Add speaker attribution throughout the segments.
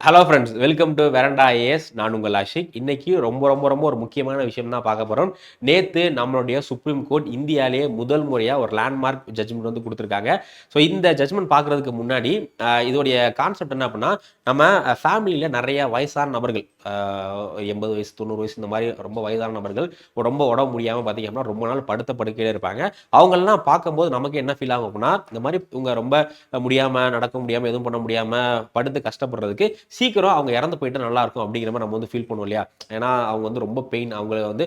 Speaker 1: Hello friends, welcome to Veranda IAS. நான் உங்கள் ஆஷிக். இன்னைக்கு ரொம்ப ரொம்ப ரொம்ப ஒரு முக்கியமான விஷயம் தான் பார்க்க போகிறோம். நேத்து நம்மளுடைய சுப்ரீம் கோர்ட் இந்தியாவிலேயே முதல் முறையாக ஒரு லேண்ட்மார்க் ஜட்ஜ்மெண்ட் வந்து கொடுத்துருக்காங்க. ஸோ இந்த ஜட்ஜ்மெண்ட் பார்க்குறதுக்கு முன்னாடி இதோடைய கான்செப்ட் என்ன அப்படின்னா, நம்ம ஃபேமிலியில் நிறைய வயசான நபர்கள் 80 வயசு 90 வயசு இந்த மாதிரி ரொம்ப வயதான நபர்கள் ரொம்ப உடம்பு முடியாமல் பார்த்தீங்க அப்படின்னா ரொம்ப நாள் படுத்த படுக்கையிலே இருப்பாங்க. அவங்களெல்லாம் பார்க்கும்போது நமக்கு என்ன ஃபீல் ஆகும் அப்படின்னா, இந்த மாதிரி இவங்க ரொம்ப முடியாமல் நடக்க முடியாமல் எதுவும் பண்ண முடியாமல் படுத்து கஷ்டப்படுறதுக்கு சீக்கிரம் அவங்க இறந்து போயிட்டு நல்லா இருக்கும் அப்படிங்கிற மாதிரி நம்ம வந்து ஃபீல் பண்ணுவோம் இல்லையா? ஏன்னா அவங்க வந்து ரொம்ப பெயின், அவங்க வந்து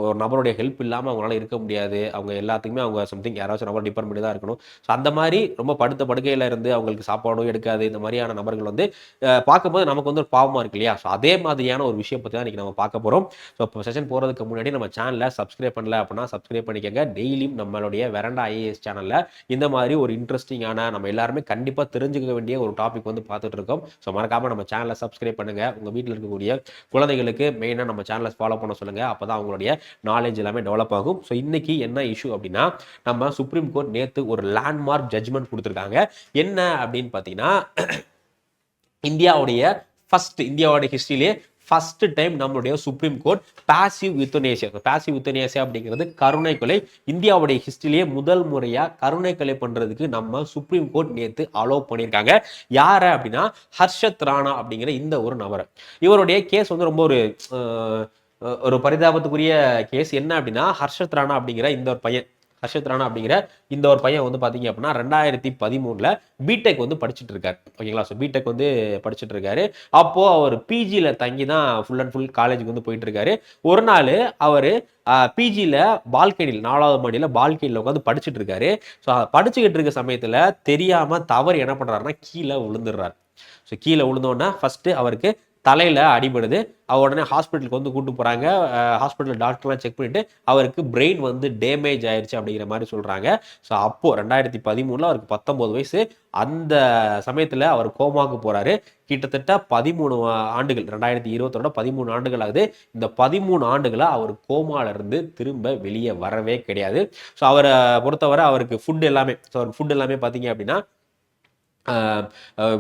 Speaker 1: ஒரு நபருடைய ஹெல்ப் இல்லாமல் அவங்களால இருக்க முடியாது. அவங்க எல்லாத்துக்குமே அவங்க சம்திங் யாராச்சும் நபர் டிபெண்ட் பண்ணி தான் இருக்கணும். ஸோ அந்த மாதிரி ரொம்ப படுத்த படுக்கையில் இருந்து அவங்களுக்கு சாப்பாடும் எடுக்காது இந்த மாதிரியான நபர்கள் வந்து பார்க்கும்போது நமக்கு வந்து ஒரு பாவமாக இருக்கு இல்லையா? ஸோ அதே மாதிரியான ஒரு விஷயம் பற்றி தான் இன்றைக்கி நம்ம பார்க்க போகிறோம். ஸோ இப்போ செஷன் போகிறதுக்கு முன்னாடி நம்ம சேனலை சப்ஸ்கிரைப் பண்ணல அப்படின்னா சப்ஸ்கிரைப் பண்ணிக்கோங்க. டெய்லியும் நம்மளுடைய வெரண்டா ஐஏஎஸ் சேனலில் இந்த மாதிரி ஒரு இன்ட்ரெஸ்டிங்கான நம்ம எல்லாருமே கண்டிப்பாக தெரிஞ்சுக்க வேண்டிய ஒரு டாபிக் வந்து பார்த்துட்டு இருக்கோம். ஸோ மறக்காம நம்ம சேனலை சப்ஸ்கிரைப் பண்ணுங்க. உங்க வீட்டில் இருக்கக்கூடிய குழந்தைகளுக்கு மெயினாக நம்ம சேனலை ஃபாலோ பண்ண சொல்லுங்க. அப்பதான் அவங்களுடைய நாலேஜ் எல்லாமே டெவலப் ஆகும். ஸோ இன்னைக்கு என்ன இஷ்யூ அப்படின்னா, நம்ம சுப்ரீம் கோர்ட் நேத்து ஒரு லேண்ட்மார்க் ஜட்ஜ்மெண்ட் கொடுத்துருக்காங்க. என்ன அப்படின்னு பார்த்தீங்கன்னா, இந்தியாவுடைய ஹிஸ்டரியிலே ஃபர்ஸ்ட் டைம் நம்மளுடைய சுப்ரீம் கோர்ட் பாசிவ் யுத்தனேசியா அப்படிங்கிறது கருணை கொலை. இந்தியாவுடைய ஹிஸ்டரியிலேயே முதல் முறையா கருணை கொலை பண்றதுக்கு நம்ம சுப்ரீம் கோர்ட் நேத்து அலோவ் பண்ணியிருக்காங்க. யார அப்படின்னா, ஹர்ஷத் ராணா அப்படிங்கிற இந்த ஒரு நபரை. இவருடைய கேஸ் வந்து ரொம்ப ஒரு பரிதாபத்துக்குரிய கேஸ். என்ன அப்படின்னா, ஹர்ஷத் ராணா அப்படிங்கிற இந்த ஒரு பையன் வந்து பாத்தீங்க அப்படின்னா 2013 பிடெக் வந்து படிச்சுட்டு இருக்காரு. ஓகேங்களா? ஸோ பிடெக் வந்து படிச்சுட்டு இருக்காரு. அப்போ அவர் பிஜியில் தங்கி தான் ஃபுல் அண்ட் ஃபுல் காலேஜுக்கு வந்து போயிட்டு இருக்காரு. ஒரு நாள் அவர் பிஜியில் பால்கனியில் 4வது மாடியில் பால்கனியில் உட்காந்து படிச்சுட்டு இருக்காரு. ஸோ படிச்சுக்கிட்டு இருக்க சமயத்தில் தெரியாம தவறு என்ன பண்றாருன்னா கீழே விழுந்துடுறாரு. ஸோ கீழே விழுந்தோன்னா ஃபர்ஸ்ட் அவருக்கு தலையில் அடிபடுது. உடனே ஹாஸ்பிட்டலுக்கு வந்து கூட்டு போகிறாங்க. ஹாஸ்பிட்டல் டாக்டர்லாம் செக் பண்ணிட்டு அவருக்கு பிரெயின் வந்து டேமேஜ் ஆயிடுச்சு அப்படிங்கிற மாதிரி சொல்கிறாங்க. ஸோ அப்போது 2013 அவருக்கு 19 வயசு. அந்த சமயத்தில் அவர் கோமாவுக்கு போகிறாரு. கிட்டத்தட்ட 13 ஆண்டுகள், 2020 13 ஆண்டுகள் ஆகுது. இந்த 13 ஆண்டுகளை அவர் கோமாலிருந்து திரும்ப வெளியே வரவே கிடையாது. ஸோ அவரை பொறுத்தவரை அவருக்கு ஃபுட் எல்லாமே பார்த்தீங்க அப்படின்னா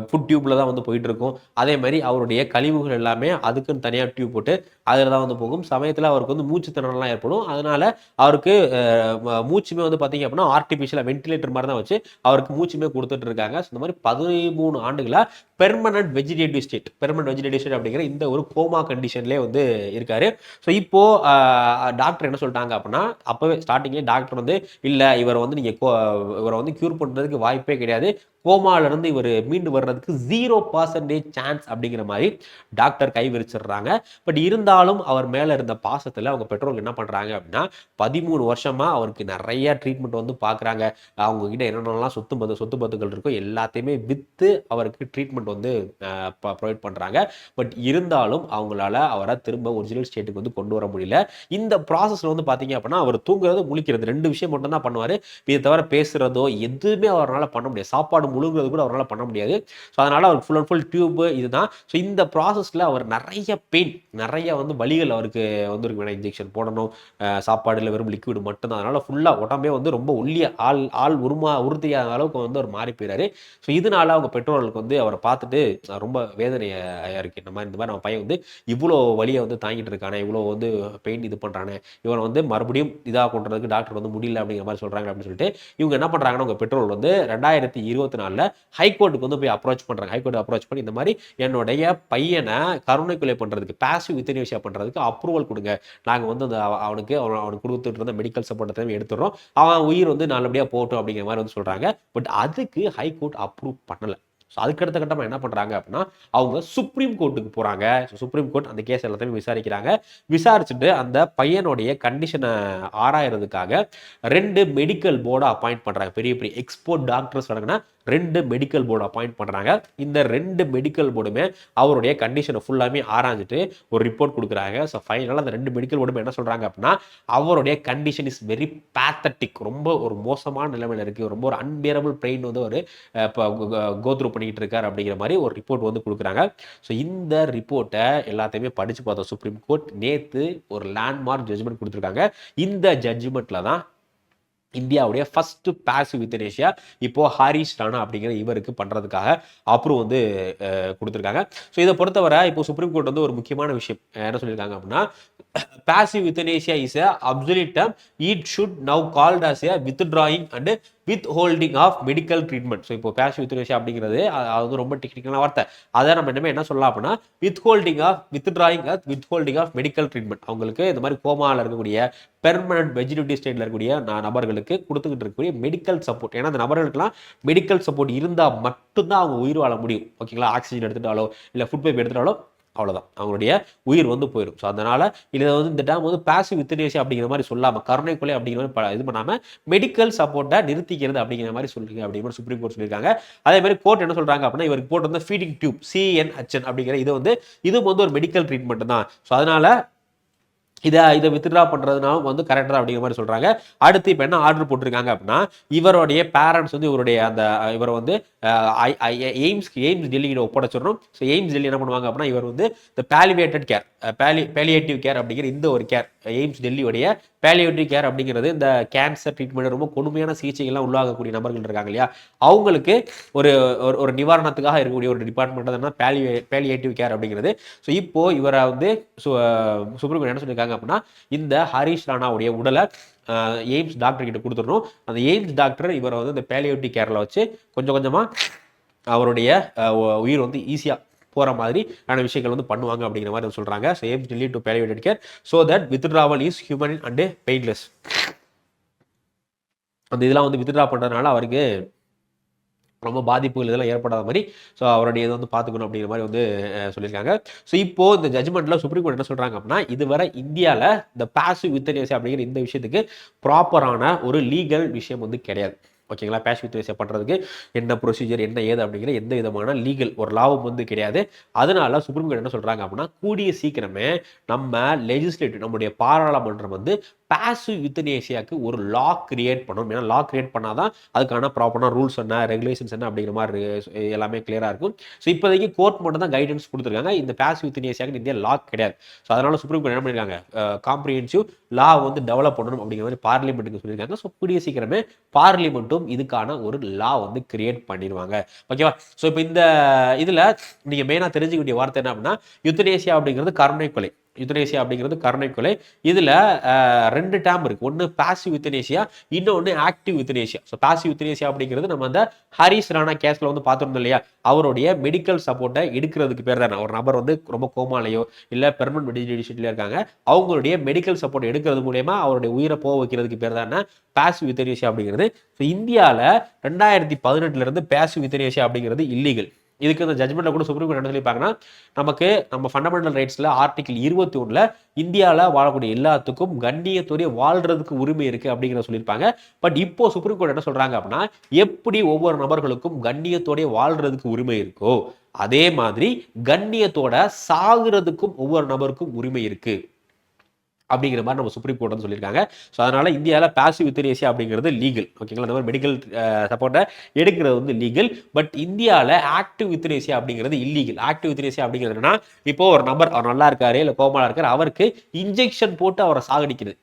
Speaker 1: ஃபுட் டியூப்ல தான் வந்து போயிட்டு இருக்கும். அதே மாதிரி அவருடைய கழிவுகள் எல்லாமே அதுக்குன்னு தனியாக டியூப் போட்டு அதில் தான் வந்து போகும். சமயத்தில் அவருக்கு வந்து மூச்சு திணறலாம் ஏற்படும். அதனால அவருக்கு மூச்சுமே வந்து பார்த்தீங்க அப்படின்னா ஆர்டிஃபிஷியலாக வென்டிலேட்டர் மாதிரி தான் வச்சு அவருக்கு மூச்சுமே கொடுத்துட்டு இருக்காங்க. இந்த மாதிரி 13 ஆண்டுகளாக பெர்மனன்ட் வெஜிடேட்டிவ் ஸ்டேட் அப்படிங்கிற இந்த ஒரு கோமா கண்டிஷன்லேயே வந்து இருக்காரு. ஸோ இப்போ டாக்டர் என்ன சொல்லிட்டாங்க அப்படின்னா, அப்போவே ஸ்டார்டிங்கே டாக்டர் வந்து இல்லை இவரை வந்து நீங்கள் இவரை வந்து க்யூர் பண்ணுறதுக்கு வாய்ப்பே கிடையாது. கோமாலிருந்து இவர் மீண்டு வர்றதுக்கு 0% சான்ஸ் அப்படிங்கிற மாதிரி டாக்டர் கை விரிச்சிடுறாங்க. பட் இருந்தாலும் அவர் மேல இருந்த பாசத்தில் அவங்க பெற்றோர்கள் என்ன பண்றாங்க அப்படின்னா, 13 வருஷமா அவருக்கு நிறைய ட்ரீட்மெண்ட் வந்து பார்க்குறாங்க. அவங்க கிட்ட என்னென்னலாம் சொத்து பத்துகள் இருக்கோ எல்லாத்தையுமே விற்று அவருக்கு ட்ரீட்மெண்ட் வந்து ப்ரொவைட் பண்றாங்க. பட் இருந்தாலும் அவங்களால அவரை திரும்ப ஒரிஜினல் ஸ்டேட்டுக்கு வந்து கொண்டு வர முடியல. இந்த ப்ராசஸ்ல வந்து பார்த்தீங்க அப்படின்னா, அவர் தூங்குறது முழிக்கிறது 2 விஷயம் மட்டும் தான் பண்ணுவார். இதை தவிர பேசுறதோ எதுவுமே அவரால் பண்ண முடியாது. சாப்பாடு முழுங்குறது கூட அவரால் பண்ண முடியாது. ஸோ அதனால அவருக்கு ஃபுல் அண்ட் ஃபுல் டியூப் இதுதான். ஸோ இந்த ப்ராசஸில் அவர் நிறைய பெயின், நிறைய வந்து வலிகள் அவருக்கு வந்துருக்கு. வேணா இன்ஜெக்ஷன் போடணும், சாப்பாடுல வெறும் லிக்விட் மட்டும்தான். அதனால ஃபுல்லாக உடம்பே வந்து ரொம்ப ஒல்லியா ஆள் உறுதியாத அளவுக்கு வந்து அவர் மாறி போயிறாரு. ஸோ இதனால அவங்க பெற்றோர்களுக்கு வந்து அவரை பார்த்துட்டு ரொம்ப வேதனையா இருக்கு. இந்த மாதிரி நம்ம பையன் வந்து இவ்வளோ வலியை வந்து தாங்கிட்டு இருக்கானே, இவ்வளோ வந்து பெயின் இது பண்ணுறானே, இவனை வந்து மறுபடியும் இதாக கொண்டுறதுக்கு டாக்டர் வந்து முடியல அப்படிங்கிற மாதிரி சொல்கிறாங்க அப்படின்னு சொல்லிட்டு இவங்க என்ன பண்ணுறாங்கன்னா, உங்கள் பெற்றோர் வந்து 2024 ஹைகோர்ட்டுக்கு வந்து போய் அப்ரோச் பண்ணுறாங்க. ஹைகோர்ட் அப்ரோச் பண்ணி இந்த மாதிரி என்னுடைய பையனை கருணை கொலை பண்ணுறதுக்கு பாசிவ் யுத்தனேசியா பண்ணுறதுக்கு அப்ரூவல் கொடுங்க. நாங்கள் வந்து அந்த அவனுக்கு கொடுத்துட்டு இருந்த மெடிக்கல் சப்போர்ட்டை எடுத்துடுறோம். அவன் உயிர் வந்து நல்லபடியாக போகட்டும் அப்படிங்கிற மாதிரி வந்து சொல்கிறாங்க. பட் அதுக்கு ஹைகோர்ட் அப்ரூவ் பண்ணலை. ஸோ அதுக்கடுத்த கட்டமாக என்ன பண்ணுறாங்க அப்படின்னா, அவங்க சுப்ரீம் கோர்ட்டுக்கு போகிறாங்க. சுப்ரீம் கோர்ட் அந்த கேஸ் எல்லாத்தையுமே விசாரிக்கிறாங்க. விசாரிச்சுட்டு அந்த பையனுடைய கண்டிஷனை ஆராயறதுக்காக 2 மெடிக்கல் போர்டை அப்பாயிண்ட் பண்ணுறாங்க. பெரிய பெரிய எக்ஸ்போர்ட் டாக்டர்ஸ் அடங்கின 2 மெடிக்கல் போர்டு அப்பாயிண்ட் பண்ணுறாங்க. இந்த 2 மெடிக்கல் போர்டுமே அவருடைய கண்டிஷனை ஃபுல்லாமே ஆராய்ஞ்சிட்டு ஒரு ரிப்போர்ட் கொடுக்குறாங்க. ஸோ ஃபைனலாக அந்த 2 மெடிக்கல் போர்டுமே என்ன சொல்கிறாங்க அப்படின்னா, அவருடைய கண்டிஷன் இஸ் வெரி பேத்தட்டிக், ரொம்ப ஒரு மோசமான நிலைமையில் இருக்குது, ரொம்ப ஒரு அன்பியரபிள் பெயின் வந்து ஒரு கோத்ரூ பண்ணிக்கிட்டு இருக்காரு அப்படிங்கிற மாதிரி ஒரு ரிப்போர்ட் வந்து கொடுக்குறாங்க. ஸோ இந்த ரிப்போர்ட்டை எல்லாத்தையுமே படித்து பார்த்தோம் சுப்ரீம் கோர்ட். நேற்று ஒரு லேண்ட்மார்க் ஜட்ஜ்மெண்ட் கொடுத்துருக்காங்க. இந்த ஜட்ஜ்மெண்ட்டில் தான் இந்தியாவுடைய ஃபர்ஸ்ட் பாசிவ் யுத்தனேஷியா இப்போ ஹாரிஸ் ராணா அப்படிங்கிற இவருக்கு பண்ணுறதுக்காக அப்ரூவ் வந்து கொடுத்துருக்காங்க. ஸோ இதை பொறுத்தவரை இப்போ சுப்ரீம் கோர்ட் வந்து ஒரு முக்கியமான விஷயம் என்ன சொல்லியிருக்காங்க அப்படின்னா, passive euthanasia is a obsolete term. It should now called as a withdrawing and withholding of medical treatment. So இப்போ passive euthanasia அப்படிங்கிறது அது வந்து ரொம்ப டெக்னிக்கலான வார்த்தை. அதை நம்ம இனிமேல் என்ன சொல்லலாம் அப்படின்னா withdrawing of medical treatment. அவங்களுக்கு இந்த மாதிரி கோமாவில் இருக்கக்கூடிய பெர்மனன்ட் வெஜிடேட்டிவ் ஸ்டேட்ல இருக்கக்கூடிய நபர்களுக்கு கொடுத்துக்கிட்டு இருக்கக்கூடிய மெடிக்கல் சப்போர்ட். ஏன்னா அந்த நபர்களுக்கெல்லாம் மெடிக்கல் சப்போர்ட் இருந்தால் மட்டும்தான் அவங்க உயிர் வாழ முடியும். ஓகேங்களா, ஆக்சிஜன் எடுத்துட்டாலோ இல்லை ஃபுட் பைப் எடுத்துட்டாலோ அவ்வளோதான், அவங்களுடைய உயிர் வந்து போயிடும். ஸோ அதனால இதை வந்து இந்த டைம் வந்து பாசிவ் யுத்தனேசியா அப்படிங்கிற மாதிரி சொல்லாமல், கருணை கொலை அப்படிங்கிற மாதிரி இது பண்ணாமல் மெடிக்கல் சப்போர்ட்டை நிறுத்திக்கிறது அப்படிங்கிற மாதிரி சொல்லுங்க அப்படிங்கிற மாதிரி சுப்ரீம் கோர்ட் சொல்லியிருக்காங்க. அதே மாதிரி கோர்ட் என்ன சொல்றாங்க அப்படின்னா, இவருக்கு போட்டு வந்து ஃபீடிங் டியூப் CNHN அப்படிங்கிற இது வந்து ஒரு மெடிக்கல் ட்ரீட்மெண்ட் தான். ஸோ அதனால இதை வித்ட்ரா பண்ணுறதுனால வந்து கரெக்டாக அப்படிங்கிற மாதிரி சொல்கிறாங்க. அடுத்து இப்போ என்ன ஆர்டர் போட்டிருக்காங்க அப்படின்னா, இவருடைய பேரண்ட்ஸ் வந்து இவரை வந்து எய்ம்ஸ் டெல்லிகிட்ட ஒப்படைச்சிடணும். ஸோ எய்ம்ஸ் டெல்லி என்ன பண்ணுவாங்க அப்படின்னா, இவர் வந்து இந்த பேலியேட்டிவ் கேர் அப்படிங்கிற இந்த ஒரு கேர், எய்ம்ஸ் டெல்லியோடைய பேலியேட்டிவ் கேர் அப்படிங்கிறது இந்த கேன்சர் ட்ரீட்மெண்ட் ரொம்ப கொடுமையான சிகிச்சைகள்லாம் உள்ளாகக்கூடிய நபர்கள் இருக்காங்க இல்லையா, அவங்களுக்கு ஒரு நிவாரணத்துக்காக இருக்கக்கூடிய ஒரு டிபார்ட்மெண்ட் தான் பேலியேட்டிவ் கேர் அப்படிங்கிறது. ஸோ இப்போ இவரை வந்து சுப்ரீம் கோர்ட் என்ன சொல்லியிருக்காங்க அப்படின்னா, இந்த ஹரிஷ் ராணாவுடைய உடலை எய்ம்ஸ் டாக்டர் கிட்ட கொடுத்துடணும். அந்த எய்ம்ஸ் டாக்டர் இவரை வந்து இந்த பேலியேட்டிவ் கேரில் வச்சு கொஞ்சம் கொஞ்சமாக அவருடைய உயிர் வந்து ஈஸியாக போகிற மாதிரியான விஷயங்கள் வந்து பண்ணுவாங்க அப்படிங்கிற மாதிரி சொல்கிறாங்க. So AIIMS Delhi to palliative care so that withdrawal is human and painless. அந்த இதெல்லாம் வந்து வித்ட்ரா பண்ணுறதுனால அவருக்கு ரொம்ப பாதிப்புகள் இதெல்லாம் ஏற்படாத மாதிரி ஸோ அவருடைய இதை வந்து பார்த்துக்கணும் அப்படிங்கிற மாதிரி வந்து சொல்லியிருக்காங்க. ஸோ இப்போ இந்த ஜட்மெண்ட்ல சுப்ரீம் கோர்ட் என்ன சொல்றாங்க அப்படின்னா, இதுவரை இந்தியாவில் இந்த பாசிவ் யுத்தனேசியா அப்படிங்கிற இந்த விஷயத்துக்கு ப்ராப்பரான ஒரு லீகல் விஷயம் வந்து கிடையாது. ஓகேங்களா, பாசிவ் யுத்தனேசியா பண்ணுறதுக்கு என்ன ப்ரொசீஜர் என்ன ஏது அப்படிங்கிற எந்த விதமான லீகல் ஒரு லாபம் வந்து கிடையாது. அதனால சுப்ரீம் கோர்ட் என்ன சொல்றாங்க அப்படின்னா, கூடிய சீக்கிரமே நம்ம லெஜிஸ்லேட்டிவ் நம்முடைய பாராளுமன்றம் வந்து பாசிவ் யுத்தனேசியாவுக்கு ஒரு லா கிரியேட் பண்ணணும். ஏன்னா லா கிரியேட் பண்ணாதான் அதுக்கான ப்ராப்பரான ரூல்ஸ் என்ன ரெகுலேஷன்ஸ் என்ன அப்படிங்கிற மாதிரி எல்லாமே கிளியராக இருக்கும். ஸோ இப்போதைக்கு கோர்ட் மட்டும் தான் கைடன்ஸ் கொடுத்துருக்காங்க. இந்த பாசிவ் யுத்தனேசியாவுக்கு இந்தியா லா கிடையாது. ஸோ அதனால சுப்ரீம் கோர்ட் என்ன பண்ணியிருக்காங்க, காம்ப்ரிஹென்சிவ் லா வந்து டெவலப் பண்ணணும் அப்படிங்கிற மாதிரி பார்லிமெண்ட்டுக்கு சொல்லியிருக்காங்க. ஸோ கூடிய சீக்கிரமே பார்லிமெண்ட்டும் இதுக்கான ஒரு லா வந்து கிரியேட் பண்ணிடுவாங்க. ஓகேவா. ஸோ இப்போ இந்த இதில் நீங்கள் மெயினாக தெரிஞ்சுக்க வேண்டிய வார்த்தை என்ன அப்படின்னா, யுத்தனேசியா அப்படிங்கிறது கருணை கொலை. யுத்தனேசியா அப்படிங்கிறது கருணை கொலை. இதுல 2 டேம் இருக்கு. ஒன்னு பாசிவ் யுத்தனேசியா, இன்னொன்னு ஆக்டிவ் யுத்தனேசியா. ஸோ பாசிவ் யுத்தனேசியா அப்படிங்கிறது நம்ம அந்த ஹரிஷ் ராணா கேஸ்ல வந்து பார்த்துருந்தோம் இல்லையா, அவருடைய மெடிக்கல் சப்போர்ட்டை எடுக்கிறதுக்கு பேர் தானே. ஒரு நபர் வந்து ரொம்ப கோமாலையோ இல்ல பெர்மனன்ட் மெடிக்கேஷன்ல இருக்காங்க, அவங்களுடைய மெடிக்கல் சப்போர்ட் எடுக்கிறது மூலமா அவருடைய உயிரை போக வைக்கிறதுக்கு பேர் தானே பாசிவ் யுத்தனேசியா அப்படிங்கிறது. ஸோ இந்தியாவில் 2018 இருந்து பாசிவ் யுத்தனேசியா அப்படிங்கிறது இல்லீகல். இதுக்கு இந்த ஜட்மெண்ட்ல கூட சுப்ரீம் கோர்ட் என்ன சொல்லியிருப்பாங்கன்னா, நம்ம ஃபண்டமெண்டல் ரைட்ஸ்ல ஆர்டிகிள் 21 இந்தியாவில் வாழக்கூடிய எல்லாத்துக்கும் கண்ணியத்தோடைய வாழ்றதுக்கு உரிமை இருக்கு அப்படிங்கிற சொல்லியிருப்பாங்க. பட் இப்போ சுப்ரீம் கோர்ட் என்ன சொல்றாங்க அப்படின்னா, எப்படி ஒவ்வொரு நபர்களுக்கும் கண்ணியத்தோடைய வாழ்றதுக்கு உரிமை இருக்கோ அதே மாதிரி கண்ணியத்தோட சாகுறதுக்கும் ஒவ்வொரு நபருக்கும் உரிமை இருக்கு அப்படிங்கிற மாதிரி நம்ம சுப்ரீம் கோர்ட் வந்து சொல்லியிருக்காங்க. ஸோ அதனால இந்தியாவில் பாசிவ் யுத்தனேசியா அப்படிங்கிறது லீகல். ஓகேங்களா, இந்த மாதிரி மெடிக்கல் சப்போர்ட்டை எடுக்கிறது வந்து லீகல். பட் இந்தியாவில் ஆக்டிவ் யுத்தனேசியா அப்படிங்கிறது இல்லீகல். ஆக்டிவ் யுத்தனேசியா அப்படிங்கிறதுனா, இப்போ ஒரு நபர் அவர் நல்லா இருக்காரு இல்லை கோமாலா இருக்காரு, அவருக்கு இன்ஜெக்ஷன் போட்டு அவரை சாகடிக்கிறது.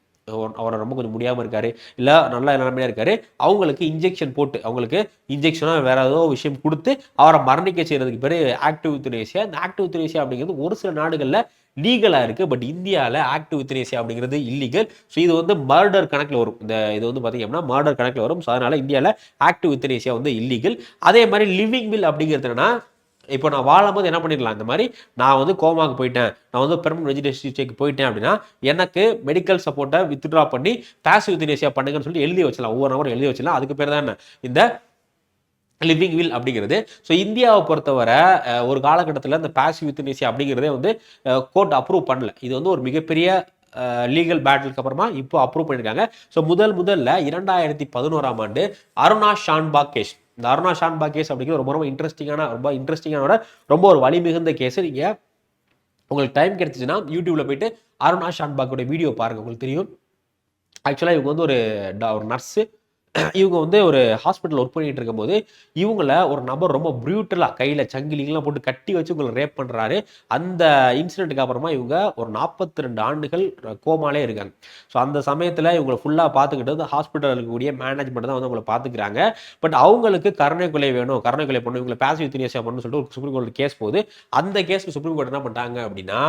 Speaker 1: அவரை ரொம்ப கொஞ்சம் முடியாமல் இருக்காரு இல்லை நல்லா நிலைமையா இருக்காரு, அவங்களுக்கு இன்ஜெக்ஷன் போட்டு அவங்களுக்கு இன்ஜெக்ஷனாக வேற ஏதோ விஷயம் கொடுத்து அவரை மரணிக்க செய்யறதுக்கு பேர் ஆக்டிவ் யுத்தனேசியா. இந்த ஆக்டிவ் யுத்தனேசியா அப்படிங்கிறது ஒரு சில நாடுகளில் லீகலா இருக்கு. பட் இந்தியாவில் ஆக்டிவ் யுத்தனேசியா அப்படிங்கிறது இல்லீகல். ஸோ இது வந்து மர்டர் கணக்கில் வரும். இது வந்து பார்த்தீங்க அப்படின்னா மர்டர் கணக்கில் வரும். ஸோ அதனால இந்தியாவில் ஆக்டிவ் யுத்தனேசியா வந்து இல்லீகல். அதே மாதிரி லிவிங் வில் அப்படிங்கிறது என்னன்னா, இப்போ நான் வாழும்போது என்ன பண்ணிடலாம், இந்த மாதிரி நான் வந்து கோமாவுக்கு போயிட்டேன், நான் வந்து பெர்மனன்ட் வெஜிடேஷன் போயிட்டேன் அப்படின்னா எனக்கு மெடிக்கல் சப்போர்ட்டை வித்ட்ரா பண்ணி பாசிவ் யுத்தனேசியா பண்ணுங்கன்னு சொல்லி எழுதி வச்சலாம். ஒவ்வொரு நபரும் எழுதி வச்சலாம். அதுக்கு பேர் தான் இந்த லிவிங் வில் அப்படிங்கிறது. ஸோ இந்தியாவை பொறுத்தவரை ஒரு காலகட்டத்தில் இந்த பாசிவ் யுத்தனேசியா அப்படிங்கிறதே வந்து கோர்ட் அப்ரூவ் பண்ணல. இது வந்து ஒரு மிகப்பெரிய லீகல் பேட்டிலுக்கு அப்புறமா இப்போ அப்ரூவ் பண்ணியிருக்காங்க. ஸோ முதல்ல 2011ஆம் ஆண்டு அருணா ஷான்பாக் கேஸ். இந்த அருணா ஷான்பாக் கேஸ் அப்படிங்கிறது ரொம்ப இன்ட்ரெஸ்டிங்கான ரொம்ப ஒரு வலி மிகுந்த கேஸ். நீங்கள் உங்களுக்கு டைம் கிடைச்சிச்சுன்னா யூடியூப்ல போயிட்டு அருணா ஷான்பாக்கோட வீடியோ பாருங்க, உங்களுக்கு தெரியும். ஆக்சுவலாக இவங்க வந்து ஒரு நர்ஸு இவங்க வந்து ஒரு ஹாஸ்பிட்டல் ஒர்க் பண்ணிட்டு இருக்கும்போது இவங்கள ஒரு நபர் ரொம்ப ப்ரூட்டலாக கையில் சங்கிலிங்கெல்லாம் போட்டு கட்டி வச்சு உங்களை ரேப் பண்ணுறாரு. அந்த இன்சிடென்ட்டுக்கு அப்புறமா இவங்க ஒரு 42 ஆண்டுகள் கோமாலே இருக்காங்க. ஸோ அந்த சமயத்தில் இவங்களை ஃபுல்லாக பார்த்துக்கிட்டு ஹாஸ்பிட்டல் இருக்கக்கூடிய மேனேஜ்மெண்ட் தான் வந்து உங்களை பார்த்துக்கிறாங்க. பட் அவங்களுக்கு கருணை கொலை வேணும், கருணை கொலை பண்ணணும், இவங்களை பேசிவ் யூத்தனேசியா பண்ணணும்னு சொல்லிட்டு ஒரு சுப்ரீம் கோர்ட் கேஸ் போகுது. அந்த கேஸ்க்கு சுப்ரீம் கோர்ட் என்ன பண்ணிட்டாங்க அப்படின்னா,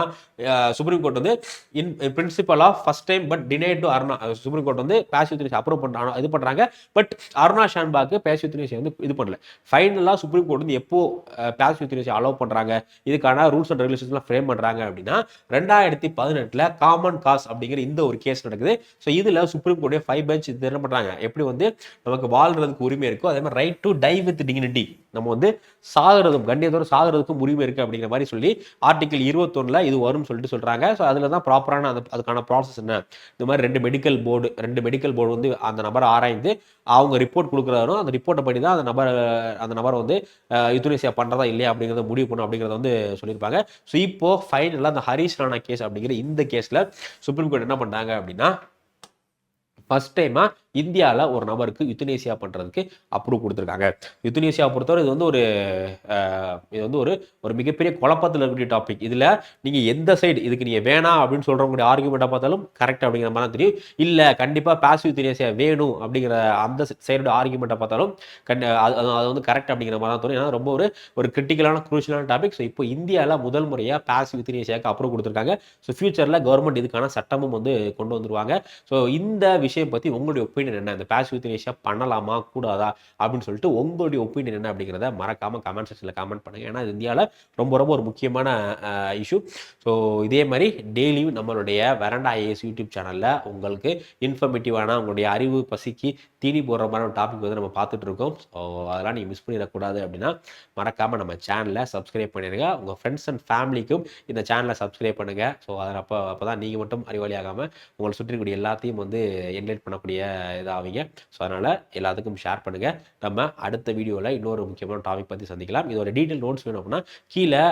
Speaker 1: சுப்ரீம் கோர்ட் வந்து in principle of first time but denied to Aruna, supreme court வந்து பேசிவ் யூத்தனேசியா அப்ரூவ் பண்ணுறாங்க, இது பண்ணுறாங்க. பட் அருணா ஷான்பாக்கு பேசிவ் யூத்தனேசியா வந்து இது பண்ணல. ஃபைனலாக சுப்ரீம் கோர்ட் வந்து எப்போ பேசிவ் யூத்தனேசியா அலோவ் பண்ணுறாங்க, இதுக்கான ரூல்ஸ் அண்ட் ரெகுலேஷன்ஸ்லாம் ஃப்ரேம் பண்ணுறாங்க அப்படின்னா 2018 காமன் காஸ் அப்படிங்கிற இந்த ஒரு கேஸ் நடக்குது. ஸோ இதில் சுப்ரீம் கோர்ட் 5 பெஞ்ச் இது என்ன பண்ணுறாங்க, எப்படி வந்து நமக்கு வாழ்றதுக்கு உரிமை இருக்கோ அதே மாதிரி right to die with dignity, நம்ம வந்து சாகிறதும் கண்ணியத்தோடு சாகிறதுக்கும் உரிமை இருக்குது அப்படிங்கிற மாதிரி சொல்லி ஆர்டிகல் 21 இது வரும்னு சொல்லிட்டு சொல்கிறாங்க. ஸோ அதில் தான் ப்ராப்பரான அதுக்கான ப்ராசஸ் என்ன, இந்த மாதிரி ரெண்டு மெடிக்கல் போர்டு வந்து அந்த நபரை ஆராய்ந்து அவங்க ரிப்போர்ட் கொடுக்குறாரோ அந்த ரிப்போர்ட்டை படி தான் அந்த நபரை வந்து யூத்தனேசியா பண்ணுறதா இல்லையா அப்படிங்கிறத முடிவு பண்ணும் அப்படிங்கிறத வந்து சொல்லியிருப்பாங்க. ஸோ இப்போ ஃபைனலாக அந்த ஹரீஷ் ராணா கேஸ் அப்படிங்கிற இந்த கேஸில் சுப்ரீம் கோர்ட் என்ன பண்ணாங்க அப்படின்னா, ஃபர்ஸ்ட் டைமாக இந்தியாவில் ஒரு நபருக்கு யுத்தனேசியா பண்ணுறதுக்கு அப்ரூவ் கொடுத்துருக்காங்க. யுத்தனேசியா பொறுத்தவரை இது வந்து ஒரு மிகப்பெரிய குழப்பத்தில் இருக்கக்கூடிய டாபிக். இதில் நீங்கள் எந்த சைடு இதுக்கு நீங்கள் வேணாம் அப்படின்னு சொல்கிறவங்களுடைய ஆர்குமெண்ட்டாக பார்த்தாலும் கரெக்ட் அப்படிங்கிற மாதிரி தான் தெரியும். இல்லை கண்டிப்பாக பாசிவ் யுத்தனேசியா வேணும் அப்படிங்கிற அந்த சைடோட ஆர்குமெண்ட்டை பார்த்தாலும் அது வந்து கரெக்ட் அப்படிங்கிற மாதிரி தான் தெரியும். ஏன்னா ரொம்ப ஒரு கிரிட்டிக்கலான குரூஷியலான டாபிக். ஸோ இப்போ இந்தியாவில் முதல் முறையாக பாசிவ் யுத்தனேசியாவுக்கு அப்ரூவ் கொடுத்துருக்காங்க. ஸோ ஃபியூச்சரில் கவர்மெண்ட் இதுக்கான சட்டமும் வந்து கொண்டு வந்துருவாங்க. ஸோ இந்த விஷயம் பற்றி உங்களுடைய ஒப்பீனியன் என்ன, இந்த பாசிவ் யூத்தனேசியா பண்ணலாமா கூடாதா அப்படின்னு சொல்லிட்டு உங்களுடைய ஒப்பீனியன் என்ன அப்படிங்கிறத மறக்காம கமெண்ட் செக்ஷனில் கமெண்ட் பண்ணுங்க. ஏன்னா இந்தியாவில் ரொம்ப ஒரு முக்கியமான இஷ்யூ. ஸோ இதே மாதிரி டெய்லியும் நம்மளுடைய வெரண்டா ஐஏஎஸ் யூடியூப் சேனலில் உங்களுக்கு இன்ஃபர்மேட்டிவான உங்களுடைய அறிவு பசிக்கு தீனி போடுற மாதிரி டாபிக் வந்து நம்ம பார்த்துட்டு இருக்கோம். ஸோ அதெல்லாம் நீங்கள் மிஸ் பண்ணிடக்கூடாது அப்படின்னா மறக்காமல் நம்ம சேனலை சப்ஸ்கிரைப் பண்ணிடுங்க. உங்கள் ஃப்ரெண்ட்ஸ் அண்ட் ஃபேமிலிக்கும் இந்த சேனலை சப்ஸ்கிரைப் பண்ணுங்கள். ஸோ அதில் அப்போ தான் நீங்கள் மட்டும் அறிவாளி ஆகாமல் உங்களை சுற்றி இருக்கக்கூடிய எல்லாத்தையும் வந்து என்லைட் பண்ணக்கூடிய இதாவீங்க. ஸோ அதனால் எல்லாத்துக்கும் ஷேர் பண்ணுங்கள். நம்ம அடுத்த வீடியோவில் இன்னொரு முக்கியமான டாபிக் பற்றி சந்திக்கலாம். இதோட டீட்டெயில் நோட்ஸ் வேணும் அப்படின்னா கீழே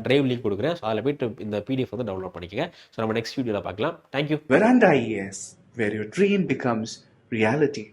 Speaker 1: டிரைவ் லிங்க் கொடுக்குறேன். ஸோ அதில் போய்ட்டு இந்த பிடிஎஃப் வந்து டவுன்லோட் பண்ணிக்கங்க. ஸோ நம்ம நெக்ஸ்ட் வீடியோவில் பார்க்கலாம். Thank you.
Speaker 2: Veranda IAS, where your dream becomes reality.